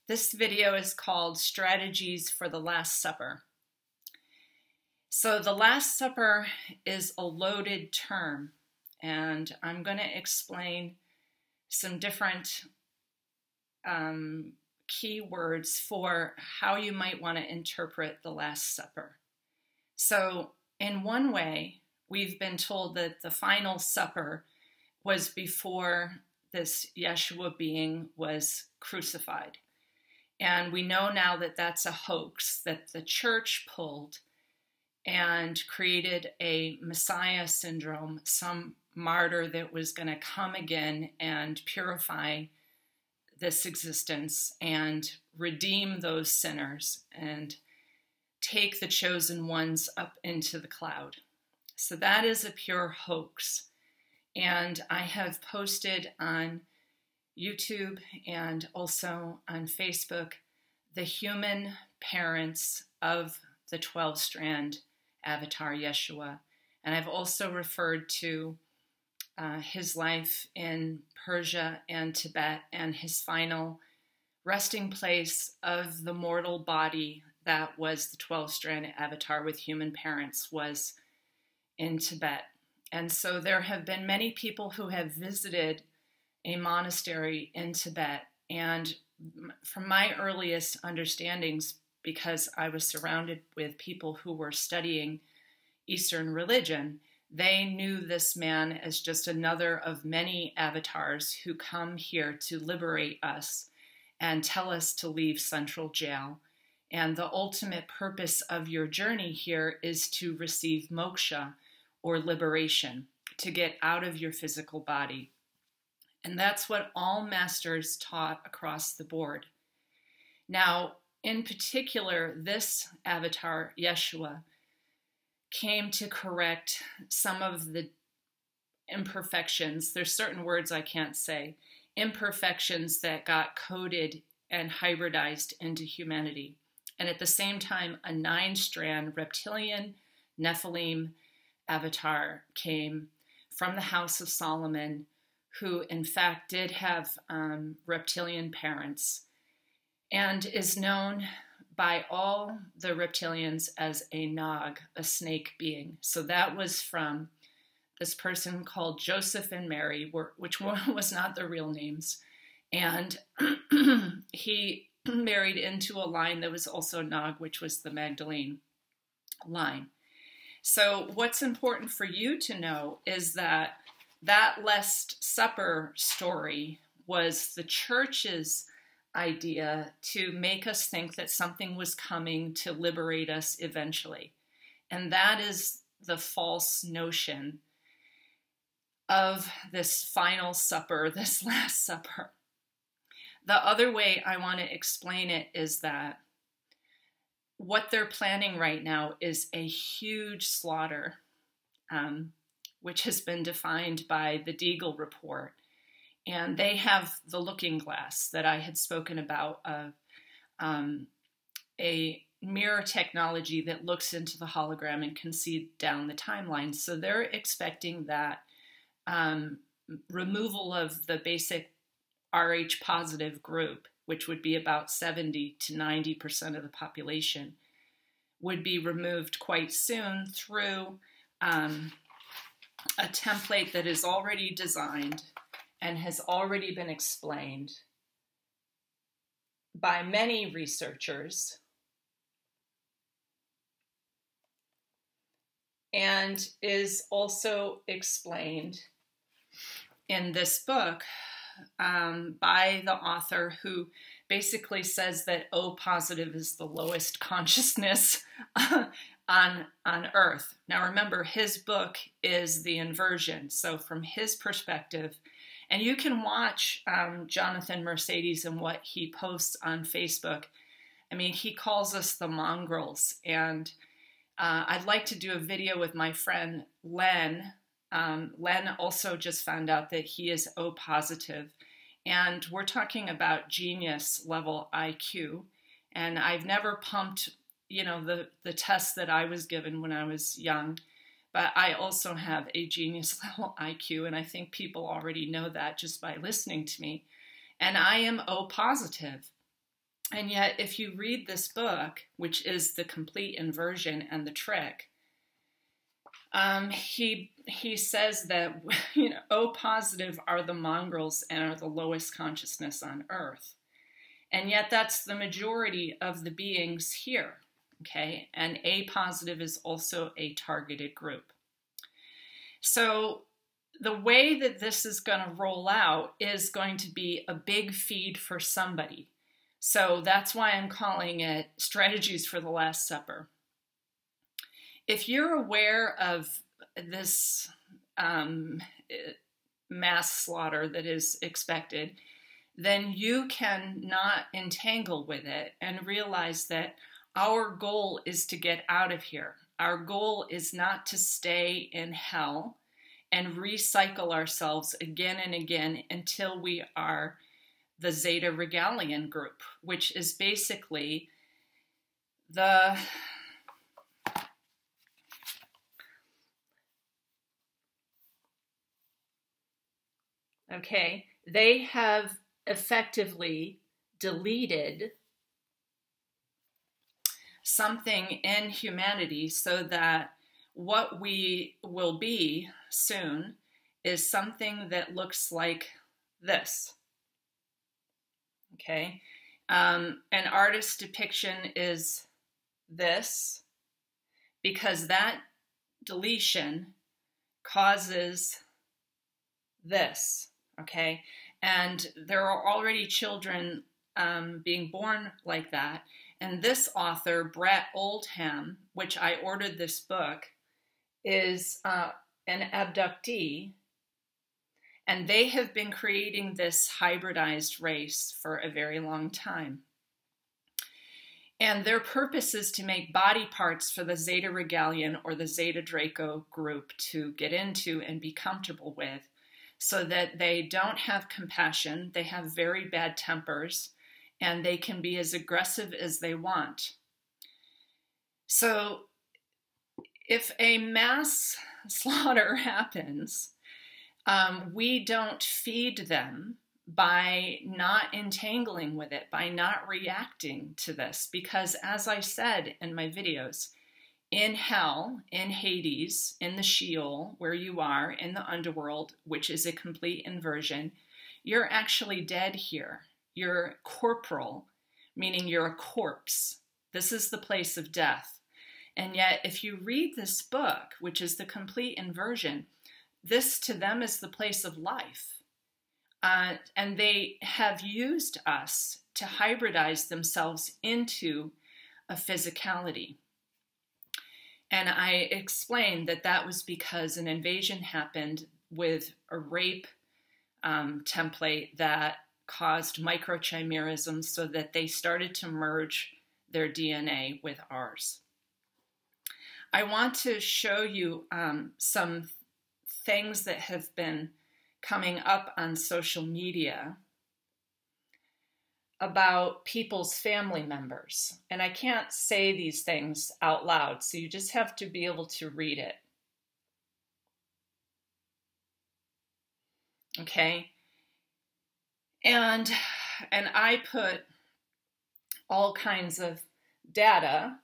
This video is called Strategies for the Last Supper. So the Last Supper is a loaded term, and I'm going to explain some different key words for how you might want to interpret the Last Supper. So in one way, we've been told that the final supper was before this Yeshua being was crucified. And we know now that that's a hoax that the church pulled and created a Messiah syndrome, some martyr that was going to come again and purify this existence and redeem those sinners and take the chosen ones up into the cloud. So that is a pure hoax. And I have posted on YouTube and also on Facebook the human parents of the 12-strand avatar Yeshua. And I've also referred to his life in Persia and Tibet and his final resting place of the mortal body that was the 12-strand avatar with human parents was in Tibet. And so there have been many people who have visited a monastery in Tibet. And from my earliest understandings, because I was surrounded with people who were studying Eastern religion, they knew this man as just another of many avatars who come here to liberate us and tell us to leave Central Jail. And the ultimate purpose of your journey here is to receive moksha, or liberation, to get out of your physical body. And that's what all masters taught across the board. Now, in particular, this avatar, Yeshua, came to correct some of the imperfections. There's certain words I can't say. Imperfections that got coded and hybridized into humanity. And at the same time, a 9-strand reptilian Nephilim avatar came from the House of Solomon, who in fact did have reptilian parents, and is known by all the reptilians as a Nag, a snake being. So that was from this person called Joseph and Mary, which was not their real names. And he married into a line that was also Nag, which was the Magdalene line. So what's important for you to know is that that Last Supper story was the church's idea to make us think that something was coming to liberate us eventually. And that is the false notion of this final supper, this Last Supper. The other way I want to explain it is that what they're planning right now is a huge slaughter, which has been defined by the Deagle report. And they have the looking glass that I had spoken about, a mirror technology that looks into the hologram and can see down the timeline. So they're expecting that removal of the basic Rh positive group, which would be about 70 to 90% of the population, would be removed quite soon through a template that is already designed and has already been explained by many researchers and is also explained in this book by the author, who basically says that O positive is the lowest consciousness on Earth. Now remember, his book is the inversion. So from his perspective, and you can watch Jonathan Mercedes and what he posts on Facebook. I mean, he calls us the mongrels. And I'd like to do a video with my friend Len. Len also just found out that he is O positive. And we're talking about genius level IQ. And I've never pumped, the test that I was given when I was young. But I also have a genius level IQ, and I think people already know that just by listening to me. And I am O positive. And yet, if you read this book, which is The Complete Inversion and the Trick, he says that, O positive are the mongrels and are the lowest consciousness on earth. And yet that's the majority of the beings here, okay? And A positive is also a targeted group. So the way that this is going to roll out is going to be a big feed for somebody. So that's why I'm calling it Strategies for the Last Supper. If you're aware of this mass slaughter that is expected, then you can not entangle with it and realize that our goal is to get out of here. Our goal is not to stay in hell and recycle ourselves again and again until we are the Zeta Regalian group, which is basically the they have effectively deleted something in humanity so that what we will be soon is something that looks like this. Okay, an artist's depiction is this, because that deletion causes this, okay? And there are already children being born like that. And this author, Brett Oldham, which I ordered this book, is an abductee. And they have been creating this hybridized race for a very long time. And their purpose is to make body parts for the Zeta Regalian or the Zeta Draco group to get into and be comfortable with, so that they don't have compassion, they have very bad tempers, and they can be as aggressive as they want. So if a mass slaughter happens, we don't feed them by not entangling with it, by not reacting to this. Because as I said in my videos, in hell, in Hades, in the Sheol, where you are, in the underworld, which is a complete inversion, you're actually dead here. You're corporal, meaning you're a corpse. This is the place of death. And yet, if you read this book, which is The Complete Inversion, this to them is the place of life. And they have used us to hybridize themselves into a physicality. And I explained that that was because an invasion happened with a rape template that caused microchimerism so that they started to merge their DNA with ours. I want to show you some things that have been coming up on social media about people's family members. And I can't say these things out loud, so you just have to be able to read it. Okay? And I put all kinds of data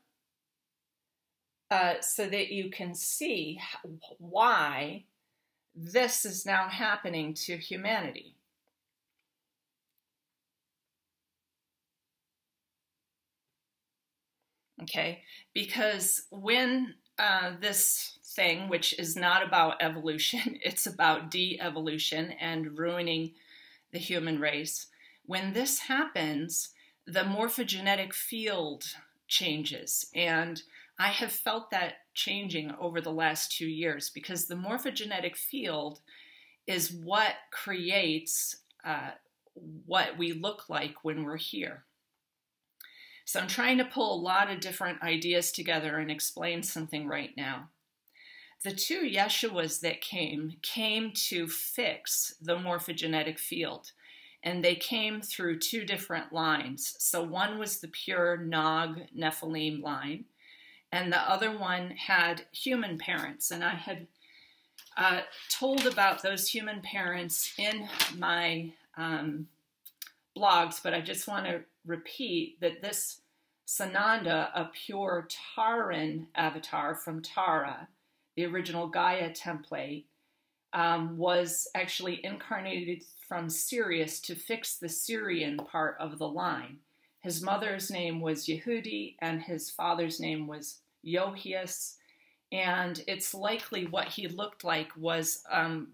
so that you can see why this is now happening to humanity. Okay, because when this thing, which is not about evolution, it's about de-evolution and ruining the human race, when this happens, the morphogenetic field changes. And I have felt that changing over the last 2 years, because the morphogenetic field is what creates what we look like when we're here. So I'm trying to pull a lot of different ideas together and explain something right now. The two Yeshuas that came to fix the morphogenetic field, and they came through two different lines. So one was the pure Nog Nephilim line, and the other one had human parents. And I had told about those human parents in my blogs, but I just want to repeat that this Sananda, a pure Taran avatar from Tara, the original Gaia template, was actually incarnated from Sirius to fix the Syrian part of the line. His mother's name was Yehudi, and his father's name was Yohias, and it's likely what he looked like was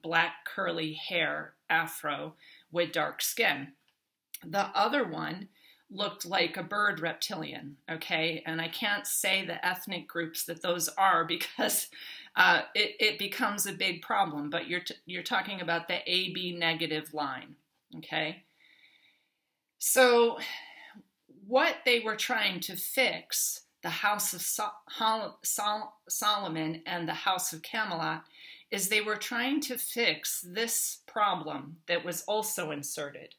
black curly hair, afro, with dark skin. The other one looked like a bird reptilian, okay? And I can't say the ethnic groups that those are because it becomes a big problem, but you're talking about the AB negative line, okay? So what they were trying to fix, the House of Solomon and the House of Camelot, is they were trying to fix this problem that was also inserted.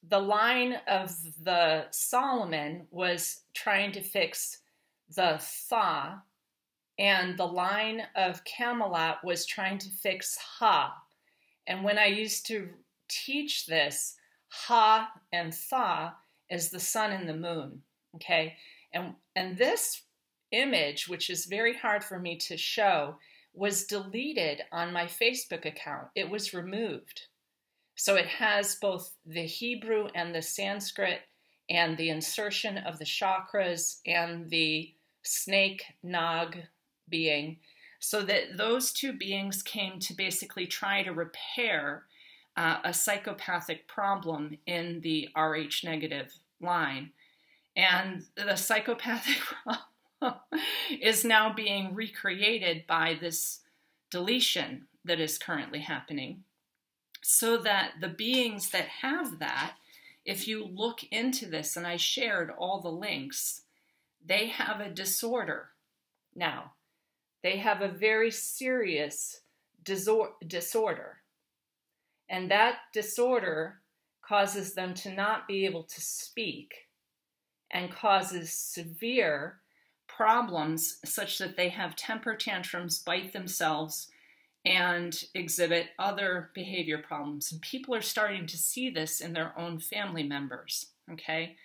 The line of the Solomon was trying to fix the Tha, and the line of Camelot was trying to fix Ha. And when I used to teach this, Ha and Tha is the sun and the moon, okay? And this image, which is very hard for me to show, was deleted on my Facebook account. It was removed. So it has both the Hebrew and the Sanskrit and the insertion of the chakras and the snake Nag being, so that those two beings came to basically try to repair a psychopathic problem in the Rh negative line. And the psychopathic problem is now being recreated by this deletion that is currently happening. So that the beings that have that, if you look into this, and I shared all the links, they have a disorder now. They have a very serious disorder. And that disorder causes them to not be able to speak and causes severe problems such that they have temper tantrums, bite themselves, and exhibit other behavior problems. And people are starting to see this in their own family members, okay?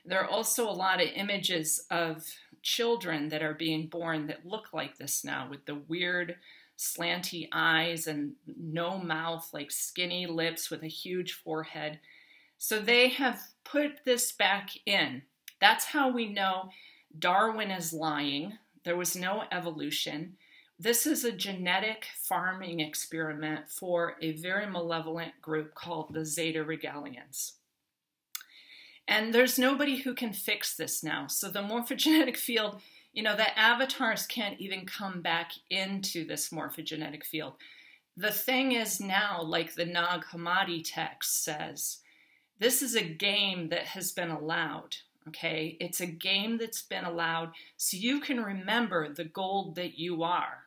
There are also a lot of images of children that are being born that look like this now, with the weird slanty eyes and no mouth, like skinny lips with a huge forehead. So they have put this back in. That's how we know Darwin is lying. There was no evolution. This is a genetic farming experiment for a very malevolent group called the Zeta Regalians. And there's nobody who can fix this now. So the morphogenetic field, you know, the avatars can't even come back into this morphogenetic field. The thing is now, like the Nag Hammadi text says, this is a game that has been allowed. Okay, it's a game that's been allowed so you can remember the gold that you are.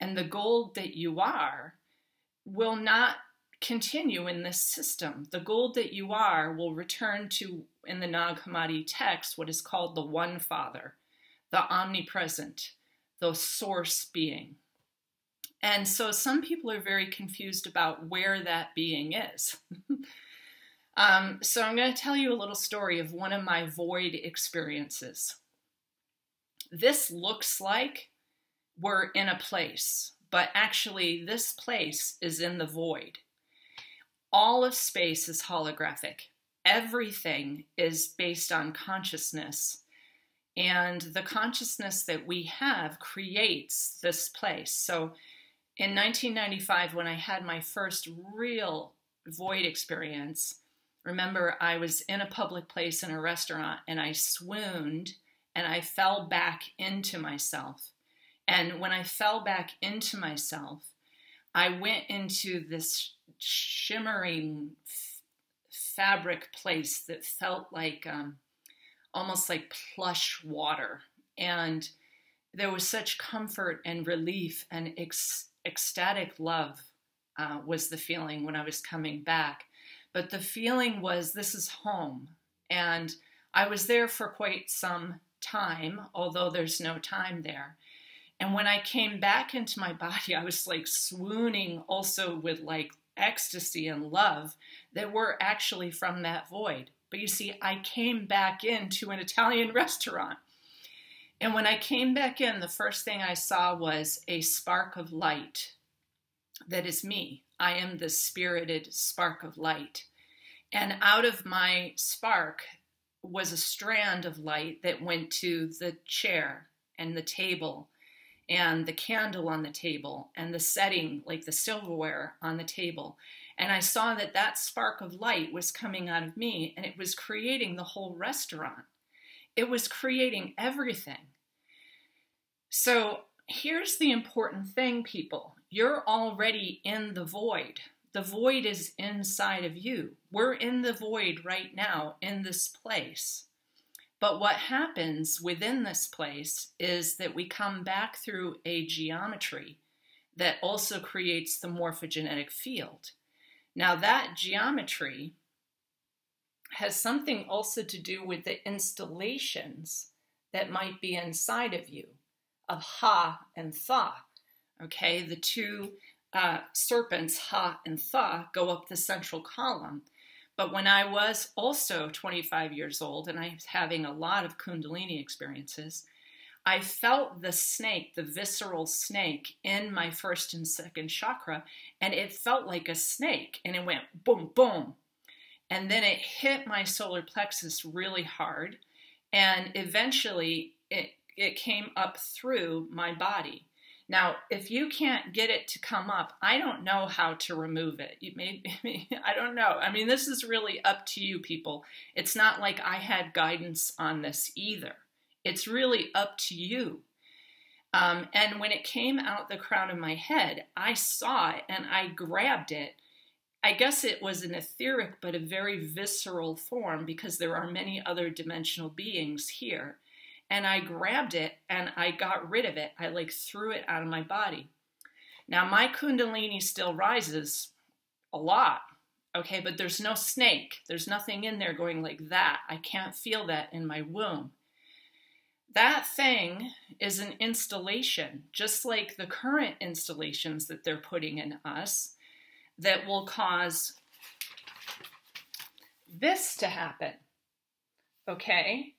And the gold that you are will not continue in this system. The gold that you are will return to, in the Nag Hammadi text, what is called the One Father, the omnipresent, the source being. And so some people are very confused about where that being is. So I'm going to tell you a little story of one of my void experiences. This looks like we're in a place, but actually this place is in the void. All of space is holographic. Everything is based on consciousness. And the consciousness that we have creates this place. So in 1995, when I had my first real void experience, remember I was in a public place in a restaurant and I swooned and I fell back into myself. And when I fell back into myself, I went into this shimmering fabric place that felt like almost like plush water. And there was such comfort and relief and ecstatic love was the feeling when I was coming back. But the feeling was, this is home. And I was there for quite some time, although there's no time there. And when I came back into my body, I was like swooning also with like ecstasy and love that were actually from that void. But you see, I came back into an Italian restaurant. And when I came back in, the first thing I saw was a spark of light. That is me. I am the spirited spark of light. And out of my spark was a strand of light that went to the chair and the table and the candle on the table and the setting, like the silverware on the table. And I saw that that spark of light was coming out of me, and it was creating the whole restaurant. It was creating everything. So here's the important thing, people. You're already in the void. The void is inside of you. We're in the void right now in this place. But what happens within this place is that we come back through a geometry that also creates the morphogenetic field. Now that geometry has something also to do with the installations that might be inside of you, of Ha and Tha. Okay, the two serpents, Ha and Tha, go up the central column. But when I was also 25 years old and I was having a lot of Kundalini experiences, I felt the snake, the visceral snake, in my first and second chakra, and it felt like a snake, and it went boom, boom. And then it hit my solar plexus really hard, and eventually it came up through my body. Now, if you can't get it to come up, I don't know how to remove it. I don't know. I mean, this is really up to you, people. It's not like I had guidance on this either. It's really up to you. And when it came out the crown of my head, I saw it and I grabbed it. I guess it was an etheric but a very visceral form because there are many other dimensional beings here. And I grabbed it and I got rid of it. I threw it out of my body. Now my Kundalini still rises a lot, okay, but there's no snake. There's nothing in there going like that. I can't feel that in my womb. That thing is an installation, just like the current installations that they're putting in us, that will cause this to happen, okay?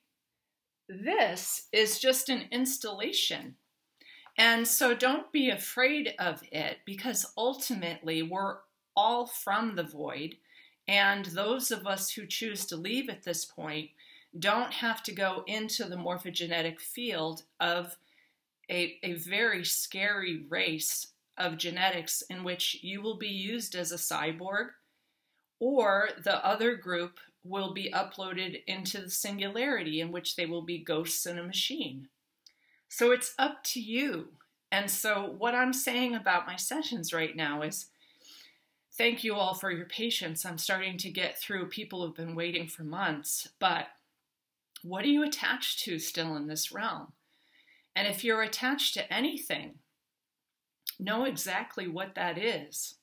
This is just an installation. And so don't be afraid of it, because ultimately we're all from the void. And those of us who choose to leave at this point don't have to go into the morphogenetic field of a very scary race of genetics in which you will be used as a cyborg, or the other group will be uploaded into the singularity in which they will be ghosts in a machine. So it's up to you. And so what I'm saying about my sessions right now is thank you all for your patience. I'm starting to get through. People have been waiting for months, but what are you attached to still in this realm? And if you're attached to anything, know exactly what that is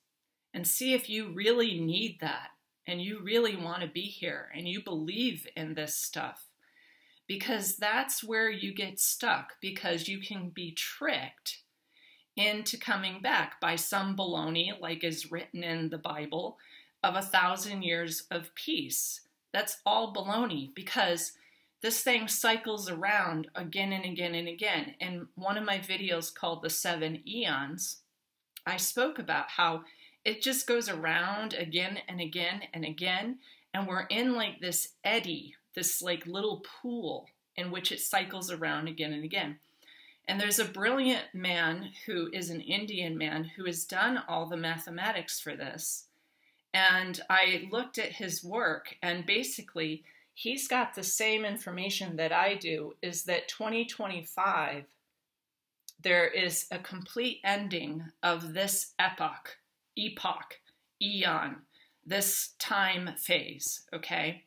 and see if you really need that. And you really want to be here and you believe in this stuff, because that's where you get stuck, because you can be tricked into coming back by some baloney, like is written in the Bible, of 1,000 years of peace. That's all baloney, because this thing cycles around again and again and again. In one of my videos called The 7 Eons, I spoke about how it just goes around again and again and again, and we're in like this eddy, this like little pool in which it cycles around again and again. And there's a brilliant man who is an Indian man who has done all the mathematics for this. And I looked at his work, and basically he's got the same information that I do, is that 2025, there is a complete ending of this epoch, eon, this time phase, okay?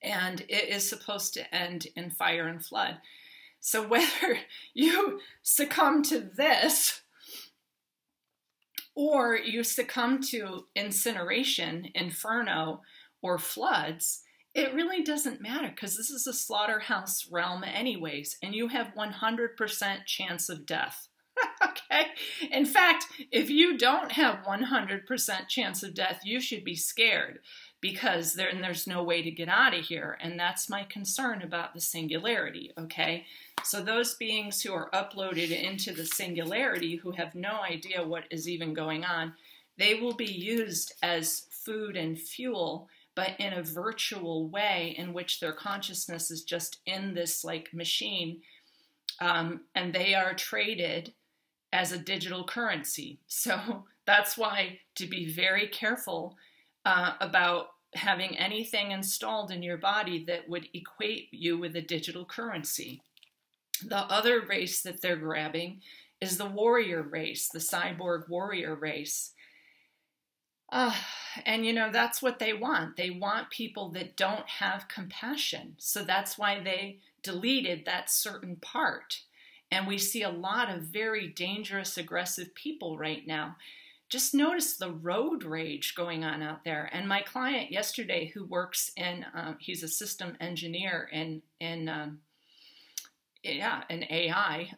And it is supposed to end in fire and flood. So whether you succumb to this or you succumb to incineration, inferno, or floods, it really doesn't matter, because this is a slaughterhouse realm anyways, and you have 100% chance of death, okay? Okay? In fact, if you don't have 100% chance of death, you should be scared because there's no way to get out of here. And that's my concern about the singularity, okay? So those beings who are uploaded into the singularity, who have no idea what is even going on, they will be used as food and fuel, but in a virtual way in which their consciousness is just in this like machine, and they are traded as a digital currency. So that's why to be very careful about having anything installed in your body that would equate you with a digital currency. The other race that they're grabbing is the warrior race, the cyborg warrior race. And, you know, that's what they want. They want people that don't have compassion. So that's why they deleted that certain part. And we see a lot of very dangerous, aggressive people right now. Just notice the road rage going on out there. And my client yesterday, who works in, he's a system engineer in AI,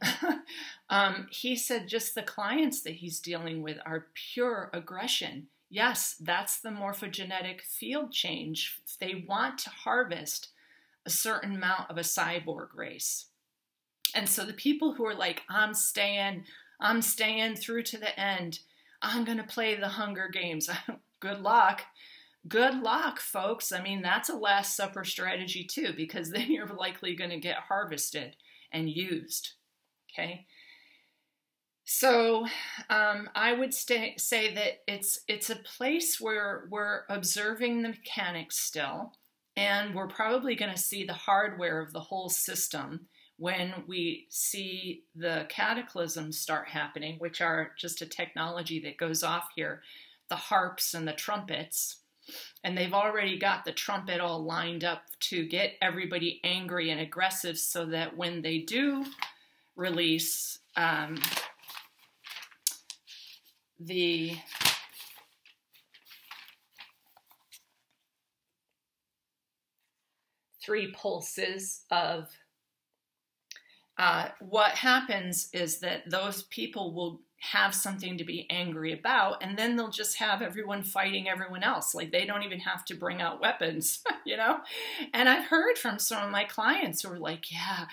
he said just the clients that he's dealing with are pure aggression. Yes, that's the morphogenetic field change. They want to harvest a certain amount of a cyborg race. And so the people who are like, I'm staying through to the end, I'm going to play the Hunger Games. Good luck. Good luck, folks. I mean, that's a Last Supper strategy too, because then you're likely going to get harvested and used. Okay. So I would say that it's a place where we're observing the mechanics still, and we're probably going to see the hardware of the whole system when we see the cataclysms start happening, which are just a technology that goes off here, the harps and the trumpets. And they've already got the trumpet all lined up to get everybody angry and aggressive so that when they do release the three pulses of what happens is that those people will have something to be angry about, and then they'll just have everyone fighting everyone else. Like, they don't even have to bring out weapons, you know? And I've heard from some of my clients who are like, yeah,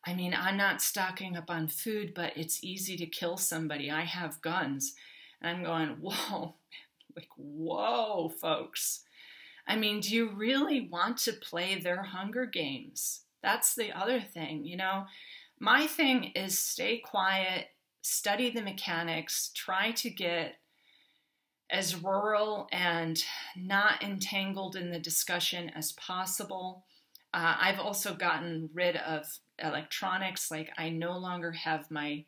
I mean, I'm not stocking up on food, but it's easy to kill somebody. I have guns. And I'm going, whoa, like, whoa, folks. I mean, do you really want to play their Hunger Games? That's the other thing, you know? My thing is stay quiet, study the mechanics, try to get as rural and not entangled in the discussion as possible. I've also gotten rid of electronics. Like, I no longer have my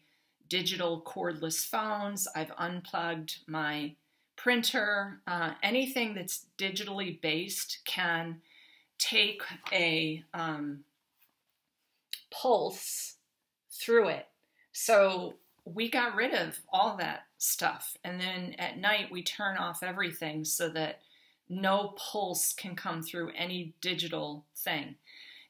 digital cordless phones. I've unplugged my printer. Anything that's digitally based can take a pulse through it. So we got rid of all that stuff. And then at night we turn off everything so that no pulse can come through any digital thing.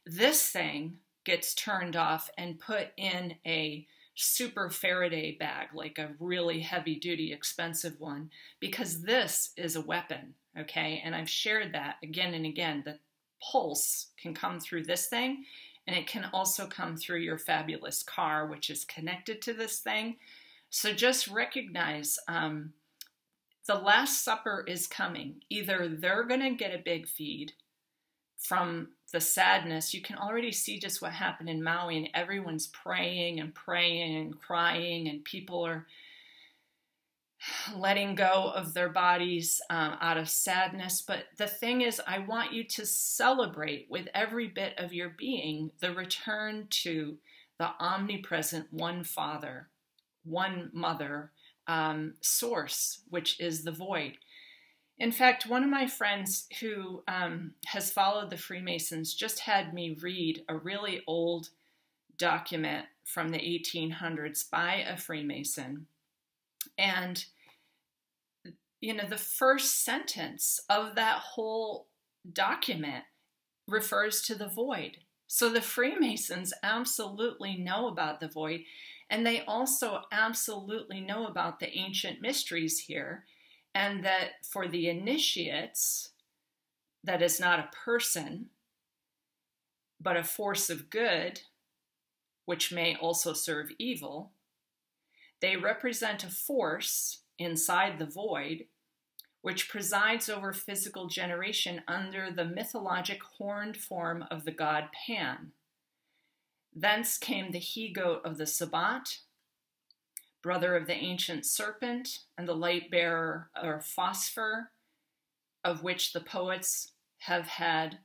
This thing gets turned off and put in a super Faraday bag, like a really heavy duty, expensive one, because this is a weapon, okay? And I've shared that again and again. The pulse can come through this thing, and it can also come through your fabulous car, which is connected to this thing. So just recognize the Last Supper is coming. Either they're going to get a big feed from the sadness. You can already see just what happened in Maui, and everyone's praying and praying and crying, and people are letting go of their bodies out of sadness. But the thing is, I want you to celebrate with every bit of your being the return to the omnipresent one Father, one Mother source, which is the void. In fact, one of my friends who has followed the Freemasons just had me read a really old document from the 1800s by a Freemason. And, you know, the first sentence of that whole document refers to the void. So the Freemasons absolutely know about the void. And they also absolutely know about the ancient mysteries here, and that for the initiates, that is not a person, but a force of good, which may also serve evil. They represent a force inside the void, which presides over physical generation under the mythologic horned form of the god Pan. Thence came the he-goat of the Sabbat, brother of the ancient serpent, and the light bearer or phosphor, of which the poets have had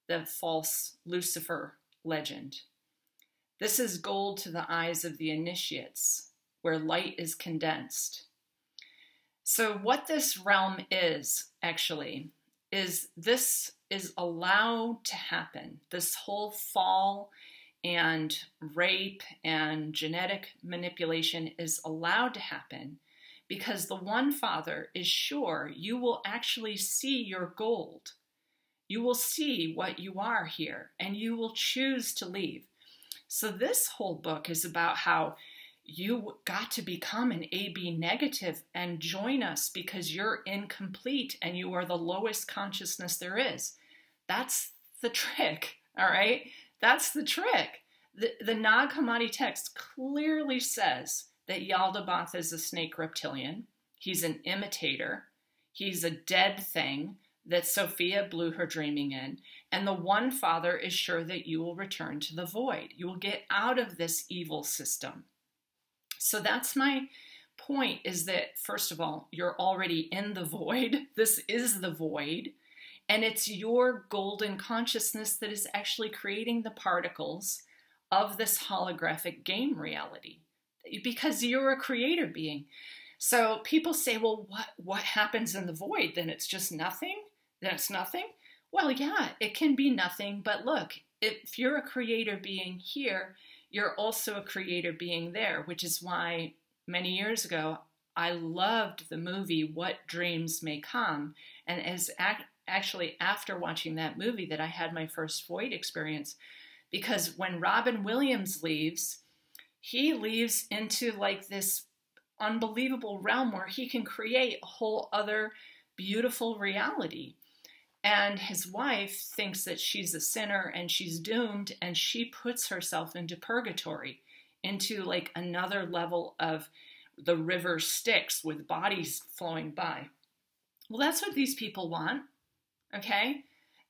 the false Lucifer legend. This is gold to the eyes of the initiates, where light is condensed. So what this realm is, actually, is this is allowed to happen. This whole fall and rape and genetic manipulation is allowed to happen because the One Father is sure you will actually see your gold. You will see what you are here, and you will choose to leave. So this whole book is about how you got to become an AB negative and join us because you're incomplete and you are the lowest consciousness there is. That's the trick, all right? That's the trick. The Nag Hammadi text clearly says that Yaldabaoth is a snake reptilian. He's an imitator. He's a dead thing that Sophia blew her dreaming in. And the One Father is sure that you will return to the void. You will get out of this evil system. So that's my point, is that, first of all, you're already in the void. This is the void. And it's your golden consciousness that is actually creating the particles of this holographic game reality, because you're a creator being. So people say, well, what happens in the void? Then it's just nothing? Then it's nothing? Well, yeah, it can be nothing. But look, if you're a creator being here, you're also a creator being there, which is why many years ago, I loved the movie What Dreams May Come. And as actually after watching that movie that I had my first void experience, because when Robin Williams leaves, he leaves into like this unbelievable realm where he can create a whole other beautiful reality. And his wife thinks that she's a sinner and she's doomed, and she puts herself into purgatory, into like another level of the river Styx with bodies flowing by. Well, that's what these people want, okay?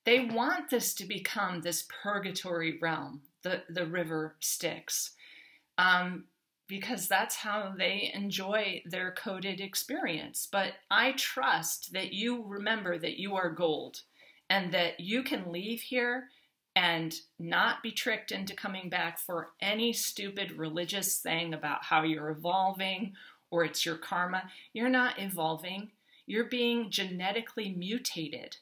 They want this to become this purgatory realm, the river Styx, because that's how they enjoy their coded experience. But I trust that you remember that you are gold and that you can leave here and not be tricked into coming back for any stupid religious thing about how you're evolving or it's your karma. You're not evolving. You're being genetically mutated.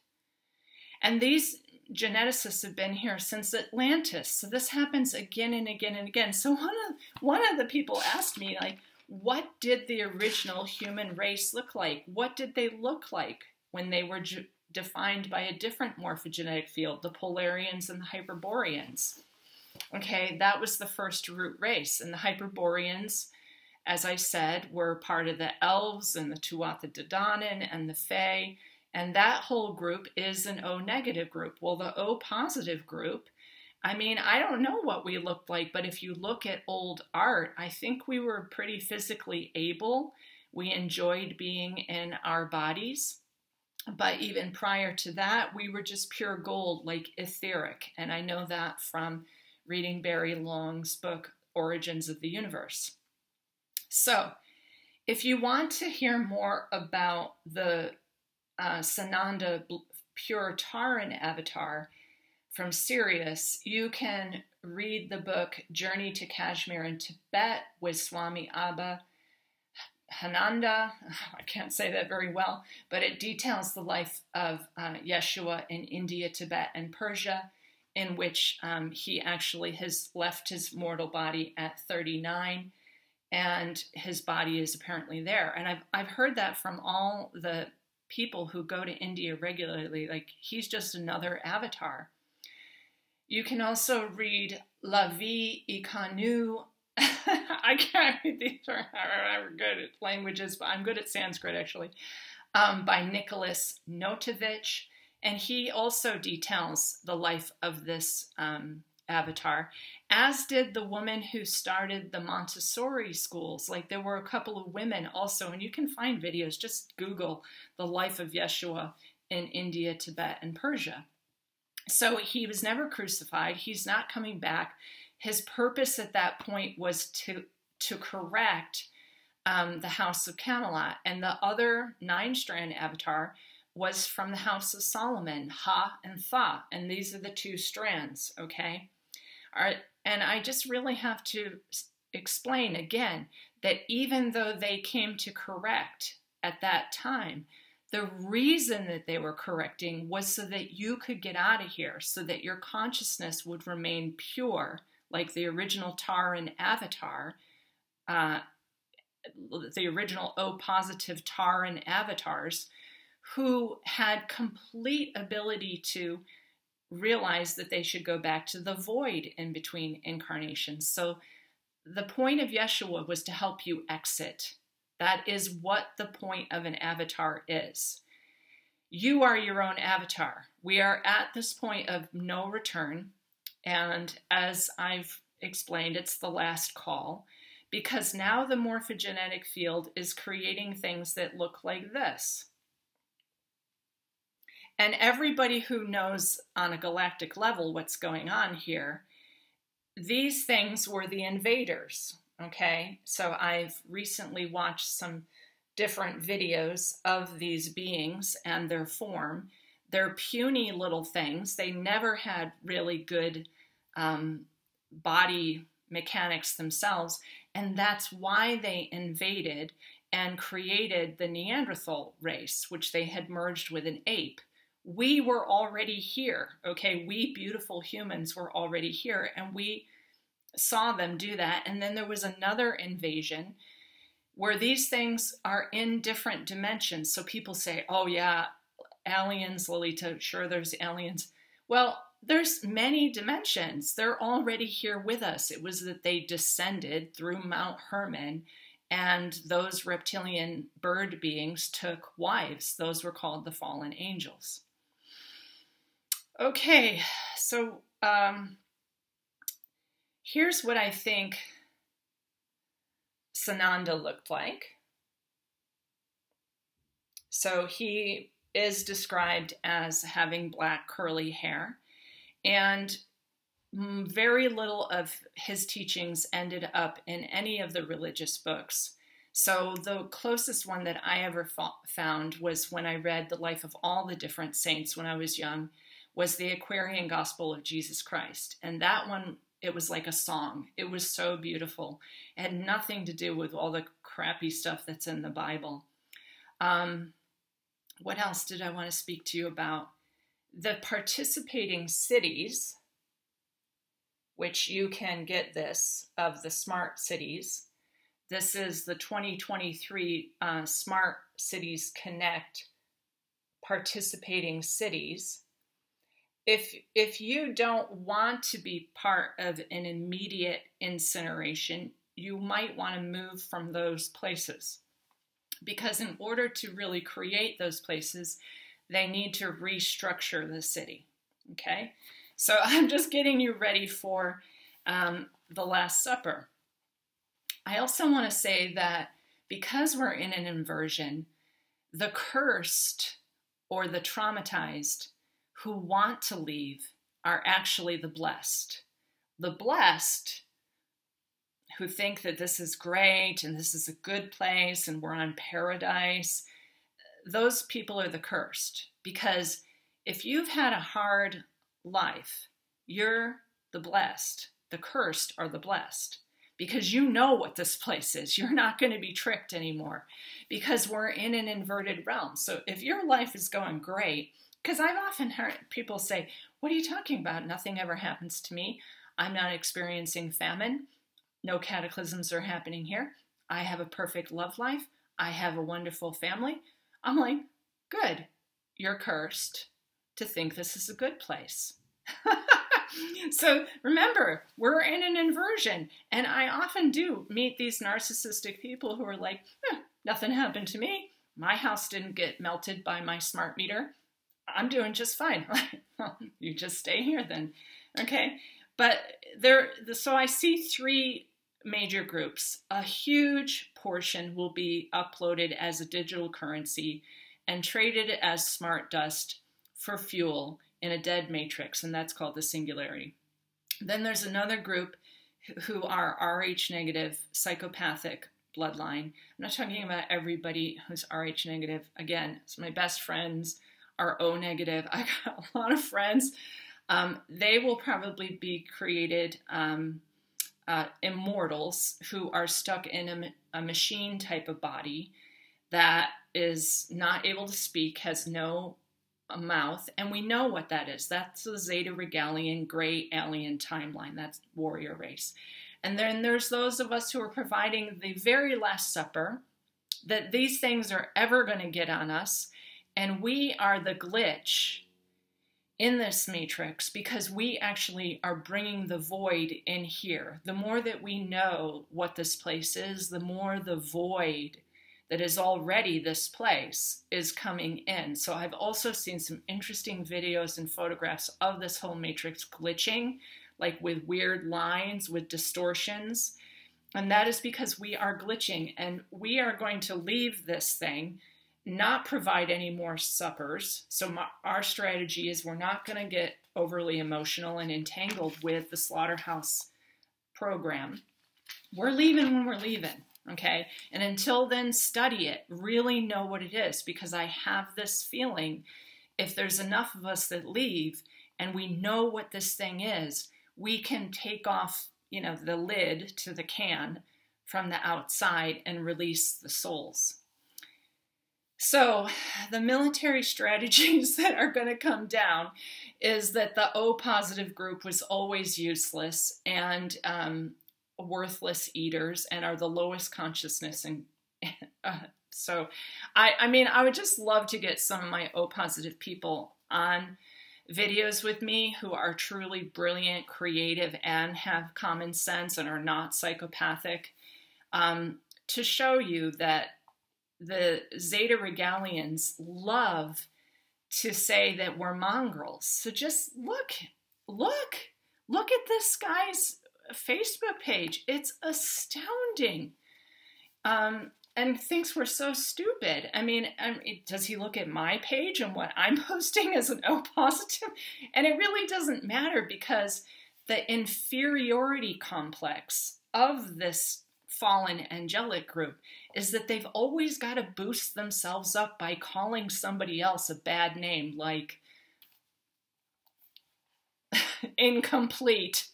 And these geneticists have been here since Atlantis. So this happens again and again and again. So one of the people asked me, like, what did the original human race look like? What did they look like when they were defined by a different morphogenetic field, the Polarians and the Hyperboreans? Okay, that was the first root race. And the Hyperboreans, as I said, were part of the elves and the Tuatha De Danann and the Fae. And that whole group is an O negative group. Well, the O positive group, I mean, I don't know what we looked like, but if you look at old art, I think we were pretty physically able. We enjoyed being in our bodies. But even prior to that, we were just pure gold, like etheric. And I know that from reading Barry Long's book, Origins of the Universe. So if you want to hear more about the Sananda Pure Taran avatar from Sirius, you can read the book Journey to Kashmir and Tibet with Swami Abba Hananda. I can't say that very well, but it details the life of Yeshua in India, Tibet, and Persia, in which he actually has left his mortal body at 39, and his body is apparently there. And I've heard that from all the people who go to India regularly, like he's just another avatar. You can also read La Vie Ikanu. I can't read these. I'm good at languages, but I'm good at Sanskrit, actually. By Nicholas Notovich. And he also details the life of this avatar, as did the woman who started the Montessori schools. Like, there were a couple of women also, and you can find videos. Just Google the life of Yeshua in India, Tibet, and Persia. So he was never crucified. He's not coming back. His purpose at that point was to correct the House of Camelot. And the other 9-strand avatar was from the House of Solomon, Ha and Tha. And these are the 2 strands, okay? All right. And I just really have to explain again that even though they came to correct at that time, the reason that they were correcting was so that you could get out of here, so that your consciousness would remain pure, like the original Taran avatar, the original O-positive Taran avatars, who had complete ability to realize that they should go back to the void in between incarnations. So the point of Yeshua was to help you exit. That is what the point of an avatar is. You are your own avatar. We are at this point of no return. And as I've explained, it's the last call, because now the morphogenetic field is creating things that look like this. And everybody who knows on a galactic level what's going on here, these things were the invaders, okay? So I've recently watched some different videos of these beings and their form. They're puny little things. They never had really good body mechanics themselves, and that's why they invaded and created the Neanderthal race, which they had merged with an ape. We were already here, okay? We beautiful humans were already here, and we saw them do that. And then there was another invasion where these things are in different dimensions. So people say, oh yeah, aliens, Lolita, sure there's aliens. Well, there's many dimensions. They're already here with us. It was that they descended through Mount Hermon, and those reptilian bird beings took wives. Those were called the fallen angels. Okay, so here's what I think Sananda looked like. So he is described as having black curly hair, and very little of his teachings ended up in any of the religious books. So the closest one that I ever found was when I read The Life of All the Different Saints when I was young, was the Aquarian Gospel of Jesus Christ. And that one, it was like a song. It was so beautiful. It had nothing to do with all the crappy stuff that's in the Bible. What else did I want to speak to you about? The participating cities, which you can get this, of the smart cities. This is the 2023 Smart Cities Connect participating cities. If you don't want to be part of an immediate incineration, you might want to move from those places. Because in order to really create those places, they need to restructure the city, okay? So I'm just getting you ready for the Last Supper. I also want to say that because we're in an inversion, the cursed or the traumatized who want to leave are actually the blessed. The blessed who think that this is great and this is a good place and we're on paradise, those people are the cursed. Because if you've had a hard life, you're the blessed. The cursed are the blessed. Because you know what this place is. You're not going to be tricked anymore. Because we're in an inverted realm. So if your life is going great, because I've often heard people say, what are you talking about? Nothing ever happens to me. I'm not experiencing famine. No cataclysms are happening here. I have a perfect love life. I have a wonderful family. I'm like, good. You're cursed to think this is a good place. So remember, we're in an inversion. And I often do meet these narcissistic people who are like, nothing happened to me. My house didn't get melted by my smart meter. I'm doing just fine. Well, you just stay here then. Okay. But so I see three major groups. A huge portion will be uploaded as a digital currency and traded as smart dust for fuel in a dead matrix, and that's called the singularity. Then there's another group who are Rh negative, psychopathic bloodline. I'm not talking about everybody who's Rh negative. Again, it's my best friends are O negative. I got a lot of friends. They will probably be created immortals who are stuck in a machine type of body that is not able to speak, has no mouth, and we know what that is. That's the Zeta Regalian gray alien timeline. That's warrior race. And then there's those of us who are providing the very last supper, that these things are ever going to get on us, and we are the glitch in this matrix because we actually are bringing the void in here. The more that we know what this place is, the more the void that is already this place is coming in. So I've also seen some interesting videos and photographs of this whole matrix glitching, like with weird lines, with distortions. And that is because we are glitching, and we are going to leave this thing, not provide any more suppers. So our strategy is we're not going to get overly emotional and entangled with the slaughterhouse program. We're leaving when we're leaving. Okay, and until then, study it, really know what it is, because I have this feeling if there's enough of us that leave and we know what this thing is, we can take off, the lid to the can from the outside and release the souls. So the military strategies that are going to come down is that the O positive group was always useless and worthless eaters and are the lowest consciousness. And so I would just love to get some of my O positive people on videos with me who are truly brilliant, creative, and have common sense and are not psychopathic, to show you that the Zeta Regalians love to say that we're mongrels. So just look at this guy's Facebook page. It's astounding. And thinks we're so stupid. I mean, does he look at my page and what I'm posting as an O positive? And it really doesn't matter, because the inferiority complex of this fallen angelic group is that they've always got to boost themselves up by calling somebody else a bad name, like incomplete.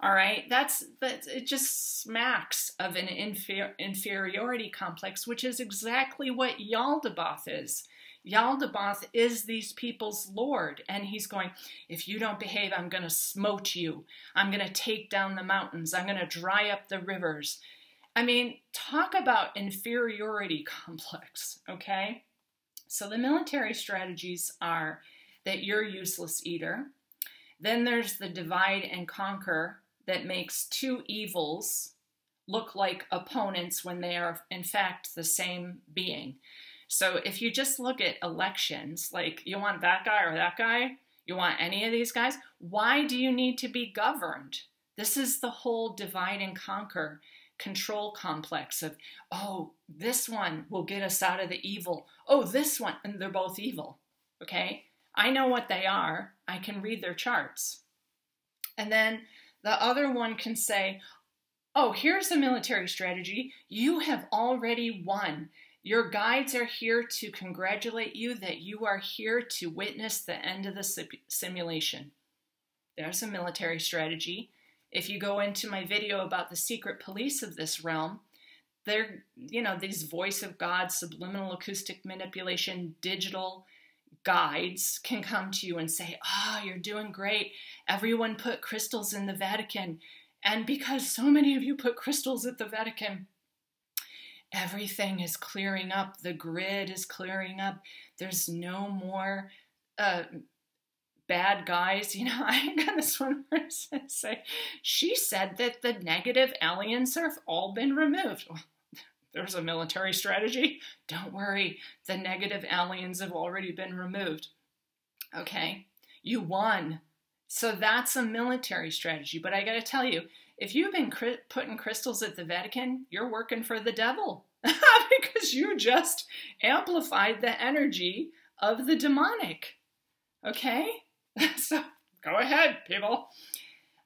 All right, it just smacks of an inferiority complex, which is exactly what Yaldabaoth is. Yaldabaoth is these people's lord, and he's going, if you don't behave, I'm going to smote you. I'm going to take down the mountains. I'm going to dry up the rivers. I mean, talk about inferiority complex, okay? So the military strategies are that you're a useless eater. Then there's the divide and conquer that makes two evils look like opponents when they are, in fact, the same being. So if you just look at elections, like you want that guy or that guy, you want any of these guys, why do you need to be governed? This is the whole divide and conquer control complex of, oh, this one will get us out of the evil. Oh, this one, and they're both evil, okay? I know what they are. I can read their charts. And then the other one can say, oh, here's a military strategy. You have already won. Your guides are here to congratulate you that you are here to witness the end of the simulation. There's a military strategy. If you go into my video about the secret police of this realm, they're, these voice of God, subliminal acoustic manipulation, digital guides can come to you and say, you're doing great. Everyone put crystals in the Vatican. And because so many of you put crystals at the Vatican, everything is clearing up. The grid is clearing up. There's no more bad guys. You know, I got this one person say, she said that the negative aliens have all been removed. Well, there's a military strategy. Don't worry, the negative aliens have already been removed. Okay, you won. So that's a military strategy. But I got to tell you, if you've been putting crystals at the Vatican, you're working for the devil because you just amplified the energy of the demonic. Okay? So go ahead, people.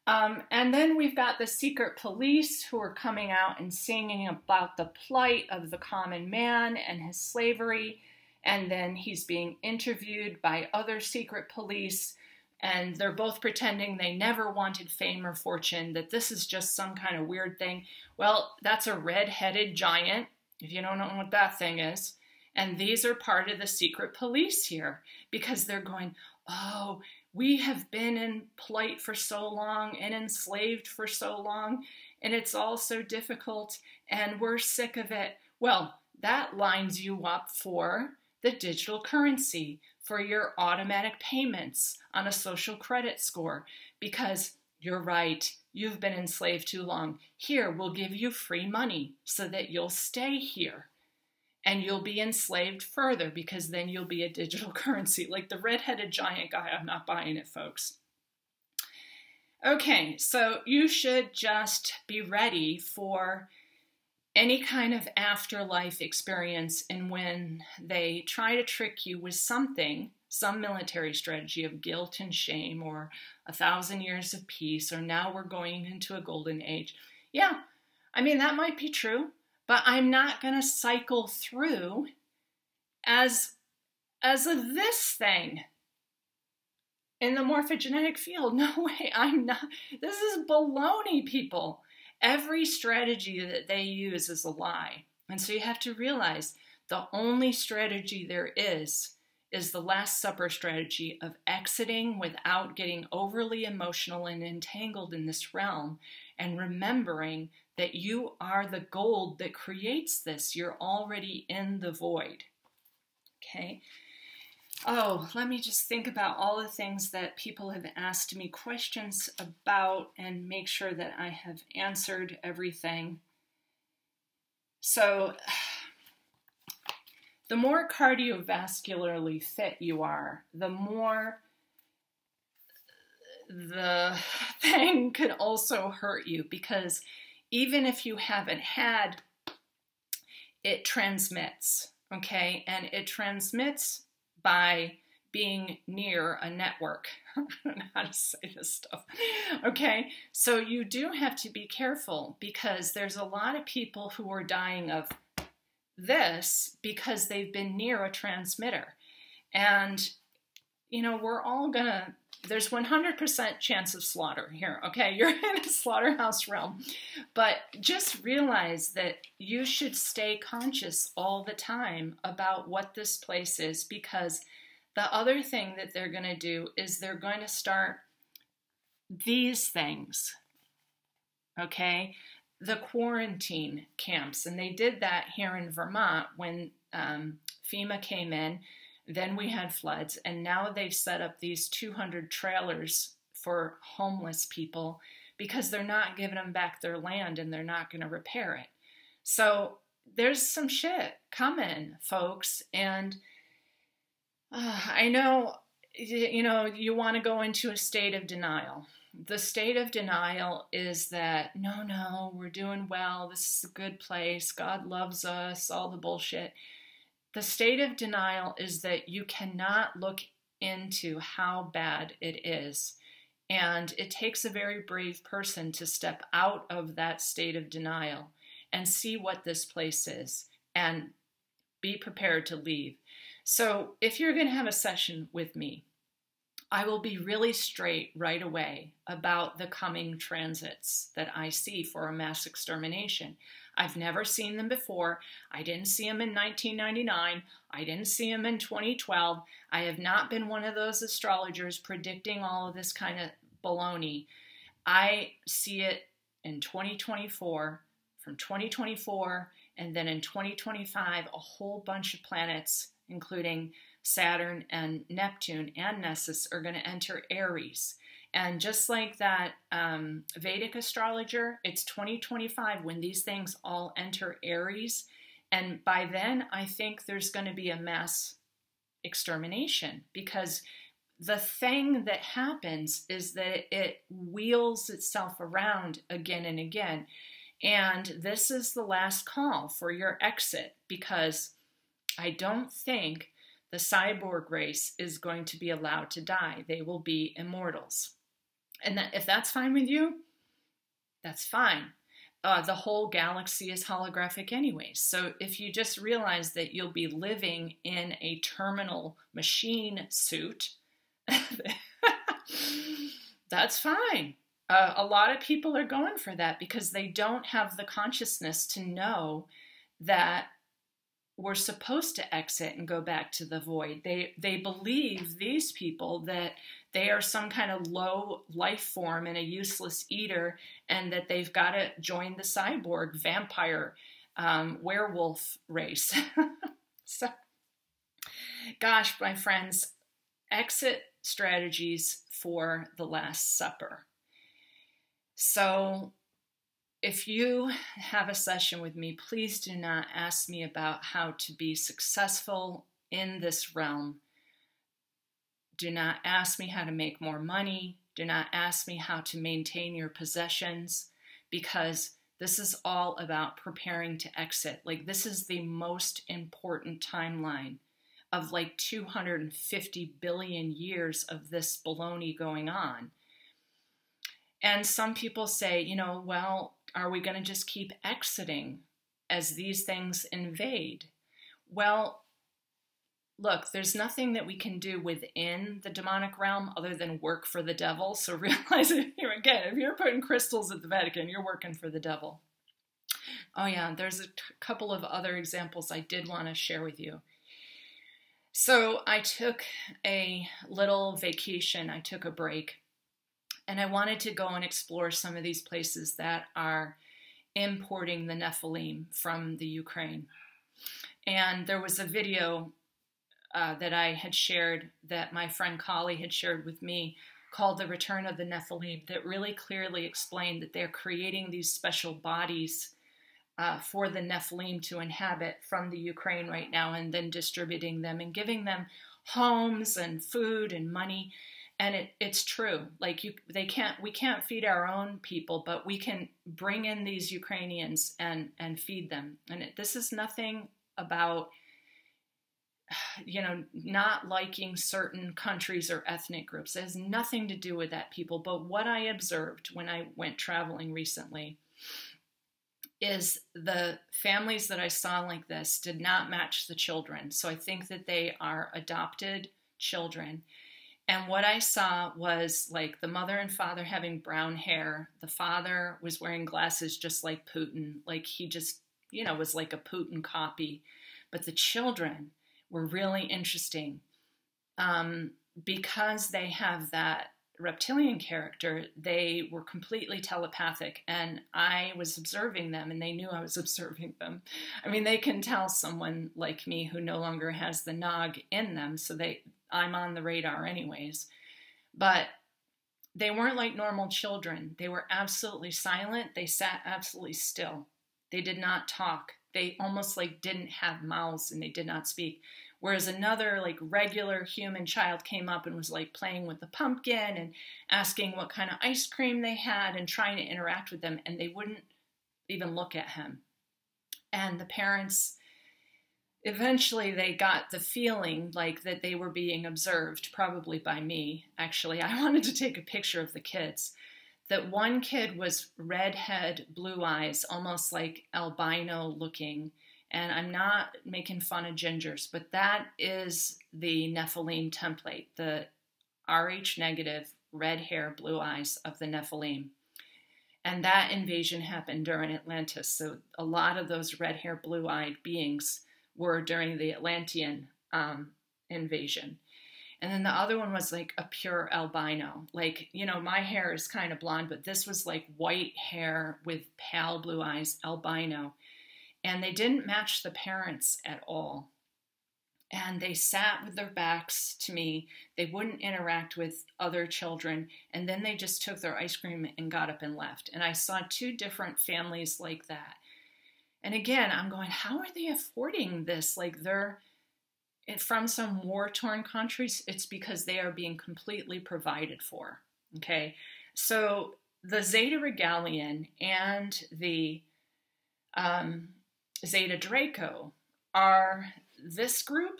And then we've got the secret police who are coming out and singing about the plight of the common man and his slavery. And then he's being interviewed by other secret police. And they're both pretending they never wanted fame or fortune, that this is just some kind of weird thing. Well, that's a red-headed giant, if you don't know what that thing is. And these are part of the secret police here, because they're going, oh, we have been in plight for so long and enslaved for so long, and it's all so difficult, and we're sick of it. Well, that lines you up for the digital currency, for your automatic payments on a social credit score, because you're right, you've been enslaved too long. Here, we'll give you free money so that you'll stay here. And you'll be enslaved further, because then you'll be a digital currency. Like the red-headed giant guy, I'm not buying it, folks. Okay, so you should just be ready for any kind of afterlife experience, and when they try to trick you with something, some military strategy of guilt and shame, or 1,000 years of peace, or now we're going into a golden age. Yeah, I mean, that might be true, but I'm not going to cycle through as a this thing in the morphogenetic field. No way, I'm not. This is baloney, people. Every strategy that they use is a lie. And so you have to realize the only strategy there is the Last Supper strategy of exiting without getting overly emotional and entangled in this realm, and remembering that you are the gold that creates this. You're already in the void. Okay? Oh, let me just think about all the things that people have asked me questions about and make sure that I have answered everything. So, the more cardiovascularly fit you are, the more the thing could also hurt you, because even if you haven't had, it transmits, okay? And it transmits by being near a network. I don't know how to say this stuff. Okay, so you do have to be careful, because there's a lot of people who are dying of this because they've been near a transmitter. And, you know, we're all gonna, there's 100% chance of slaughter here, okay? You're in a slaughterhouse realm. But just realize that you should stay conscious all the time about what this place is, because the other thing that they're going to do is they're going to start these things, okay? The quarantine camps. And they did that here in Vermont when FEMA came in. Then we had floods, and now they've set up these 200 trailers for homeless people because they're not giving them back their land and they're not going to repair it. So there's some shit coming, folks. And I know, you know, you want to go into a state of denial. The state of denial is that, no, we're doing well. This is a good place. God loves us, all the bullshit. The state of denial is that you cannot look into how bad it is. And it takes a very brave person to step out of that state of denial and see what this place is and be prepared to leave. So if you're going to have a session with me, I will be really straight right away about the coming transits that I see for a mass extermination. I've never seen them before. I didn't see them in 1999. I didn't see them in 2012. I have not been one of those astrologers predicting all of this kind of baloney. I see it in 2024, from 2024, and then in 2025, a whole bunch of planets, including Saturn and Neptune and Nessus are going to enter Aries. And just like that Vedic astrologer, it's 2025 when these things all enter Aries. And by then, I think there's going to be a mass extermination, because the thing that happens is that it wheels itself around again and again. And this is the last call for your exit, because I don't think the cyborg race is going to be allowed to die. They will be immortals. And that, if that's fine with you, that's fine. The whole galaxy is holographic anyways. So if you just realize that you'll be living in a terminal machine suit, that's fine. A lot of people are going for that because they don't have the consciousness to know that we're supposed to exit and go back to the void. They believe, these people, that they are some kind of low life form and a useless eater, and that they've got to join the cyborg, vampire, werewolf race. So, gosh, my friends, exit strategies for the Last Supper. So if you have a session with me, please do not ask me about how to be successful in this realm. Do not ask me how to make more money. Do not ask me how to maintain your possessions, because this is all about preparing to exit. Like, this is the most important timeline of like 250 billion years of this baloney going on. And some people say, you know, well, are we going to just keep exiting as these things invade? Well, look, there's nothing that we can do within the demonic realm other than work for the devil. So realize it here again, if you're putting crystals at the Vatican, you're working for the devil. Oh yeah, there's a couple of other examples I did want to share with you. So I took a little vacation, I took a break, and I wanted to go and explore some of these places that are importing the Nephilim from the Ukraine. And there was a video that I had shared, that my friend Kali had shared with me, called The Return of the Nephilim, that really clearly explained that they're creating these special bodies for the Nephilim to inhabit from the Ukraine right now, and then distributing them and giving them homes and food and money. And it's true. Like, we can't feed our own people, but we can bring in these Ukrainians and feed them. And this is nothing about, you know, not liking certain countries or ethnic groups. It has nothing to do with that, people. But what I observed when I went traveling recently is the families that I saw like this did not match the children. So I think that they are adopted children. And what I saw was like the mother and father having brown hair. The father was wearing glasses just like Putin. Like, he just, you know, was like a Putin copy. But the children were really interesting because they have that reptilian character. They were completely telepathic, and I was observing them, and they knew I was observing them. I mean, they can tell someone like me who no longer has the Nog in them, so I'm on the radar anyways. But they weren't like normal children. They were absolutely silent. They sat absolutely still. They did not talk. They almost like didn't have mouths, and they did not speak. Whereas another like regular human child came up and was like playing with the pumpkin and asking what kind of ice cream they had and trying to interact with them, and they wouldn't even look at him. And the parents, eventually they got the feeling like that they were being observed, probably by me. Actually, I wanted to take a picture of the kids. That one kid was redhead, blue eyes, almost like albino looking. And I'm not making fun of gingers, but that is the Nephilim template, the Rh negative, red hair, blue eyes of the Nephilim. And that invasion happened during Atlantis. So a lot of those red hair, blue-eyed beings were during the Atlantean invasion. And then the other one was like a pure albino. Like, you know, my hair is kind of blonde, but this was like white hair with pale blue eyes, albino. And they didn't match the parents at all. and they sat with their backs to me. They wouldn't interact with other children, and then they just took their ice cream and got up and left. And I saw 2 different families like that. And again, I'm going, how are they affording this? Like, they're from some war-torn countries. It's because they are being completely provided for. Okay, so the Zeta Regalian and the Zeta Draco are this group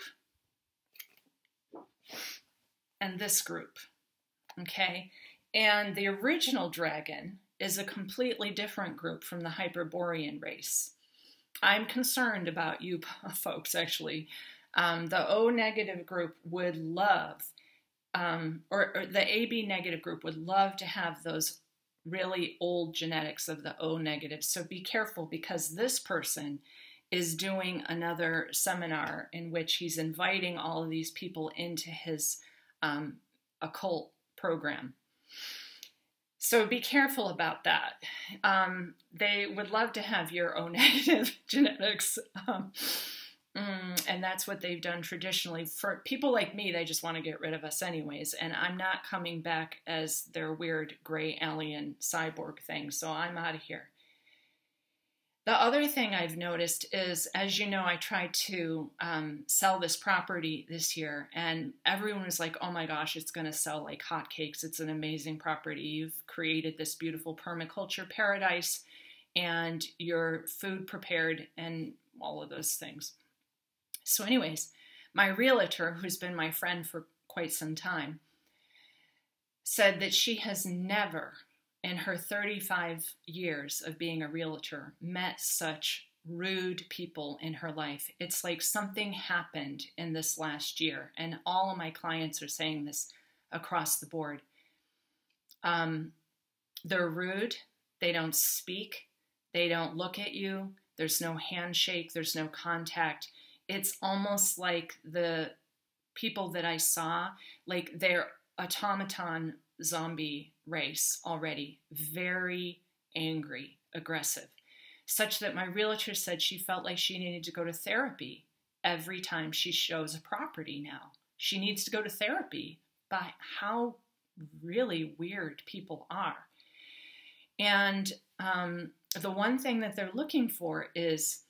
and this group, okay? And the original dragon is a completely different group from the Hyperborean race. I'm concerned about you folks, actually. The O negative group would love, or the AB negative group would love to have those really old genetics of the O negative. So be careful, because this person is doing another seminar in which he's inviting all of these people into his occult program. So be careful about that. They would love to have your O negative genetics. And that's what they've done traditionally. For people like me, they just want to get rid of us anyways. And I'm not coming back as their weird gray alien cyborg thing. So I'm out of here. The other thing I've noticed is, as you know, I tried to sell this property this year, and everyone was like, oh my gosh, it's going to sell like hotcakes. It's an amazing property. You've created this beautiful permaculture paradise, and your food prepared, and all of those things. So anyways, my realtor, who's been my friend for quite some time, said that she has never, in her 35 years of being a realtor, met such rude people in her life. It's like something happened in this last year, and all of my clients are saying this across the board. They're rude. They don't speak. They don't look at you. There's no handshake. There's no contact. It's almost like the people that I saw, like they're automaton zombie race already, very angry, aggressive, such that my realtor said she felt like she needed to go to therapy every time she shows a property now. She needs to go to therapy by how really weird people are. And the one thing that they're looking for is,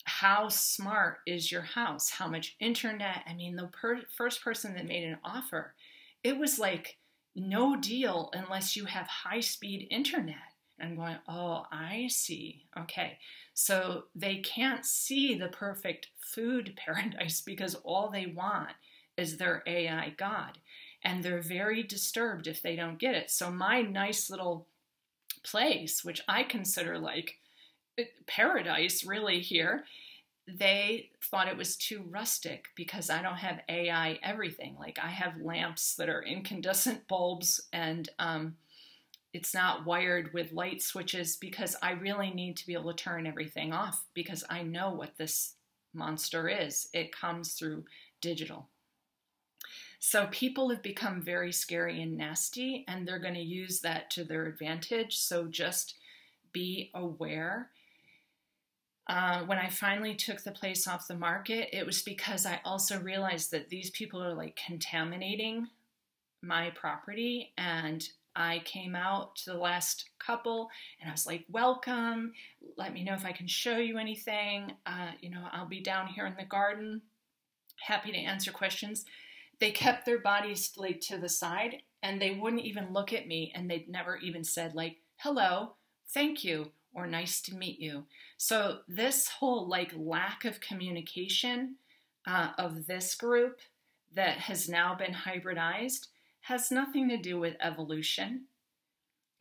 how smart is your house? How much internet? I mean, the first person that made an offer, it was like no deal unless you have high-speed internet. And I'm going, oh, I see. Okay. So they can't see the perfect food paradise because all they want is their AI God. And they're very disturbed if they don't get it. So my nice little place, which I consider like paradise really here, they thought it was too rustic because I don't have AI everything. Like, I have lamps that are incandescent bulbs, and it's not wired with light switches because I really need to be able to turn everything off because I know what this monster is. It comes through digital. So people have become very scary and nasty, and they're going to use that to their advantage. So just be aware. When I finally took the place off the market, it was because I also realized that these people are like contaminating my property. And I came out to the last couple and I was like, welcome. Let me know if I can show you anything. I'll be down here in the garden. Happy to answer questions. They kept their bodies like to the side, and they wouldn't even look at me, and they'd never even said like, hello, thank you, or nice to meet you. So this whole like lack of communication of this group that has now been hybridized has nothing to do with evolution,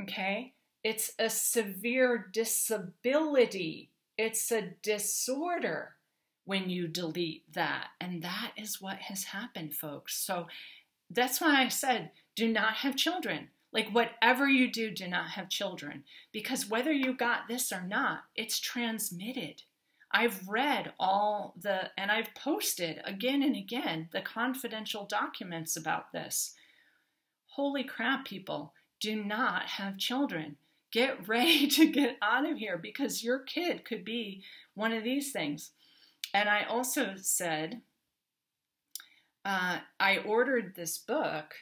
okay? It's a severe disability. It's a disorder when you delete that. And that is what has happened, folks. So that's why I said, do not have children. Like, whatever you do, do not have children. Because whether you got this or not, it's transmitted. I've read and I've posted again and again the confidential documents about this. Holy crap, people, do not have children. Get ready to get out of here because your kid could be one of these things. And I also said I ordered this book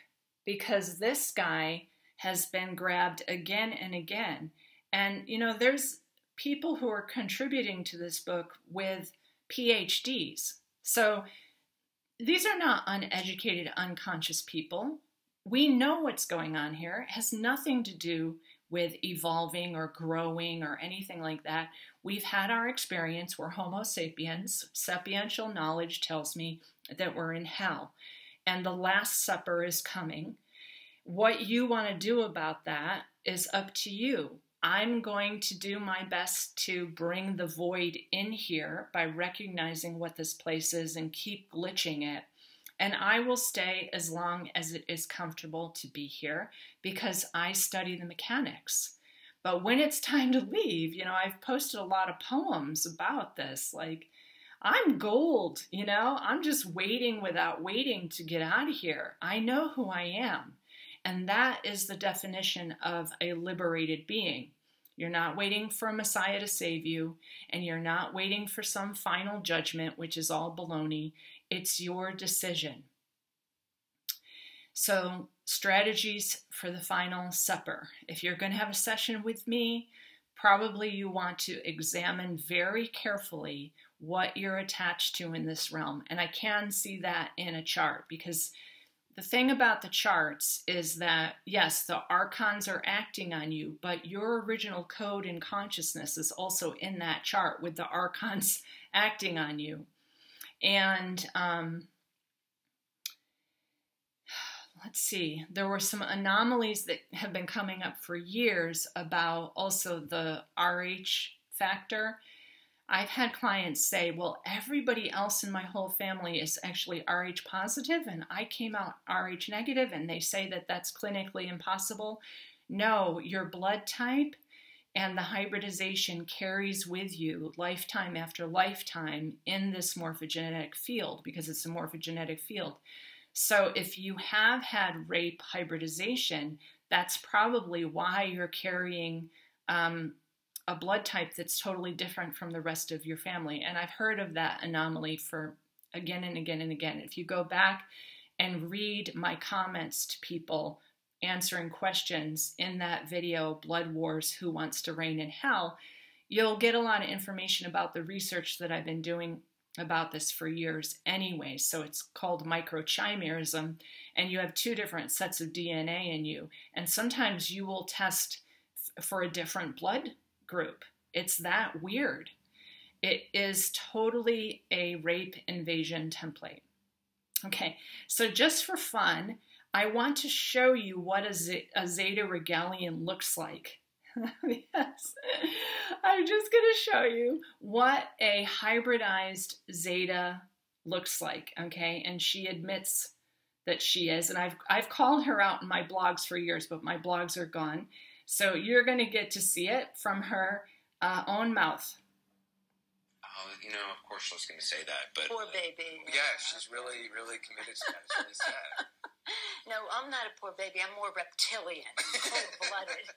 because this guy has been grabbed again and again. And, you know, there's people who are contributing to this book with PhDs. So these are not uneducated, unconscious people. We know what's going on here. It has nothing to do with evolving or growing or anything like that. We've had our experience. We're Homo sapiens. Sapiential knowledge tells me that we're in hell. And the Last Supper is coming. What you want to do about that is up to you. I'm going to do my best to bring the void in here by recognizing what this place is and keep glitching it. And I will stay as long as it is comfortable to be here because I study the mechanics. But when it's time to leave, you know, I've posted a lot of poems about this. Like, I'm gold, you know, I'm just waiting without waiting to get out of here. I know who I am. And that is the definition of a liberated being. You're not waiting for a Messiah to save you, and you're not waiting for some final judgment, which is all baloney. It's your decision. So, strategies for the final supper. If you're going to have a session with me, probably you want to examine very carefully what you're attached to in this realm. And I can see that in a chart because the thing about the charts is that, yes, the archons are acting on you, but your original code and consciousness is also in that chart with the archons acting on you. And let's see, there were some anomalies that have been coming up for years about also the RH factor. I've had clients say, well, everybody else in my whole family is actually Rh positive and I came out Rh negative, and they say that that's clinically impossible. No, your blood type and the hybridization carries with you lifetime after lifetime in this morphogenetic field because it's a morphogenetic field. So if you have had rape hybridization, that's probably why you're carrying a blood type that's totally different from the rest of your family. And I've heard of that anomaly for again and again and again. If you go back and read my comments to people answering questions in that video, Blood Wars, Who Wants to Reign in Hell, you'll get a lot of information about the research that I've been doing about this for years anyway. So it's called microchimerism, and you have two different sets of DNA in you. And sometimes you will test for a different blood group. It's that weird. It is totally a rape invasion template. Okay, so just for fun, I want to show you what a Zeta Regalian looks like. Yes, I'm just going to show you what a hybridized Zeta looks like, okay? And she admits that she is, and I've called her out in my blogs for years, but my blogs are gone. So you're going to get to see it from her own mouth. Oh, you know, of course I was going to say that, but... Poor baby. Yeah, she's really, really committed to that. It's really sad. No, I'm not a poor baby. I'm more reptilian, cold-blooded,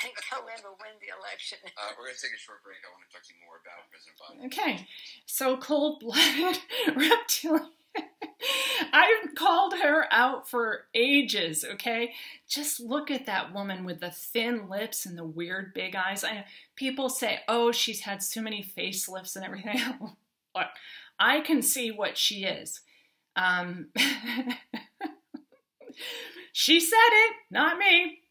and go in to win the election. We're going to take a short break. I want to talk to you more about President Biden. Okay, so cold-blooded, reptilian. I've called her out for ages, okay? Just look at that woman with the thin lips and the weird big eyes. People say, oh, she's had so many facelifts and everything. Look, I can see what she is. She said it, not me.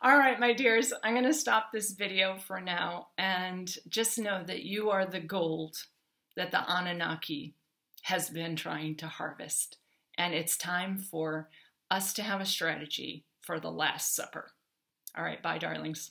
All right, my dears, I'm going to stop this video for now, and just know that you are the gold that the Anunnaki has been trying to harvest. And it's time for us to have a strategy for the Last Supper. All right, bye, darlings.